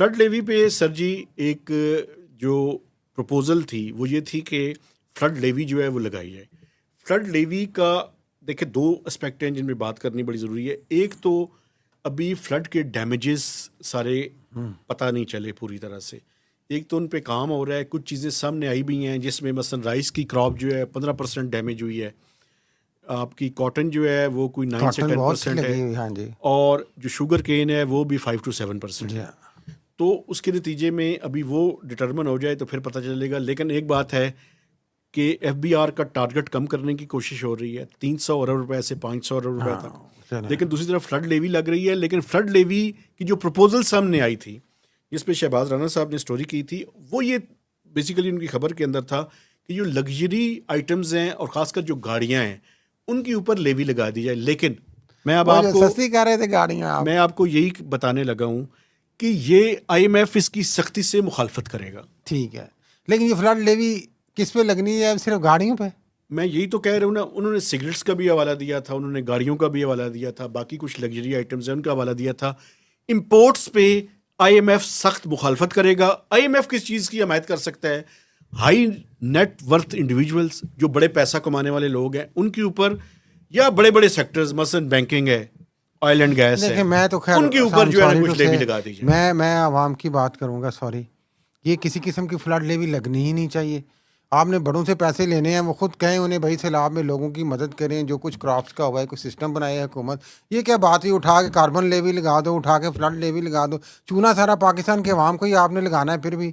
Flood levy پہ سر جی ایک جو پروپوزل تھی وہ یہ تھی کہ فلڈ لیوی جو ہے وہ لگائی جائے. فلڈ لیوی کا دیکھیں دو اسپیکٹ ہیں جن میں بات کرنی بڑی ضروری ہے. ایک تو ابھی فلڈ کے ڈیمیجز سارے پتہ نہیں چلے پوری طرح سے. ایک تو ان پہ کام ہو رہا ہے, کچھ چیزیں سامنے آئی بھی ہیں جس میں مثلا رائس کی کراپ جو ہے 15% ڈیمیج ہوئی ہے, آپ کی کاٹن جو ہے وہ کوئی 9 سے 10% ہے, ہاں جی, اور جو شوگر کین ہے وہ بھی 5 to 7% ہے. تو اس کے نتیجے میں ابھی وہ ڈٹرمن ہو جائے تو پھر پتہ چلے گا. لیکن ایک بات ہے کہ ایف بی آر کا ٹارگٹ کم کرنے کی کوشش ہو رہی ہے 300 ارب روپے سے 500 ارب روپے تک, لیکن دوسری طرف فلڈ لیوی لگ رہی ہے. لیکن فلڈ لیوی کی جو پروپوزل سامنے آئی تھی جس پہ شہباز رانا صاحب نے سٹوری کی تھی, وہ یہ بیسیکلی ان کی خبر کے اندر تھا کہ جو لگژری آئٹمز ہیں اور خاص کر جو گاڑیاں ہیں ان کے اوپر لیوی لگا دی جائے. لیکن میں اب آپ کو سستی کہہ رہے تھے گاڑیاں, میں آپ کو یہی بتانے لگا ہوں کہ یہ آئی ایم ایف اس کی سختی سے مخالفت کرے گا. ٹھیک ہے, لیکن یہ فلڈ لیوی کس پہ لگنی ہے؟ صرف گاڑیوں پہ؟ میں یہی تو کہہ رہا ہوں نا, انہوں نے سگریٹس کا بھی حوالہ دیا تھا, انہوں نے گاڑیوں کا بھی حوالہ دیا تھا, باقی کچھ لگژری آئٹمز ہیں ان کا حوالہ دیا تھا. امپورٹس پہ آئی ایم ایف سخت مخالفت کرے گا. آئی ایم ایف کس چیز کی حمایت کر سکتا ہے؟ ہائی نیٹ ورتھ انڈیویجولس جو بڑے پیسہ کمانے والے لوگ ہیں ان کے اوپر, یا بڑے بڑے سیکٹرز مثلا بینکنگ ہے, آئل اینڈ گیس ہے, میں تو خیر ان کے اوپر جو ہے نا کچھ لیوی لگا دیجیے. میں عوام کی بات کروں گا, سوری, یہ کسی قسم کی فلڈ لیوی لگنی ہی نہیں چاہیے. آپ نے بڑوں سے پیسے لینے ہیں, وہ خود کہیں انہیں بھائی سیلاب میں لوگوں کی مدد کریں, جو کچھ کراپس کا ہوا ہے کوئی سسٹم بنایا ہے حکومت. یہ کیا بات ہے اٹھا کے کاربن لیوی لگا دو, اٹھا کے فلڈ لیوی لگا دو, چونا سارا پاکستان کے عوام کو ہی آپ نے لگانا ہے. پھر بھی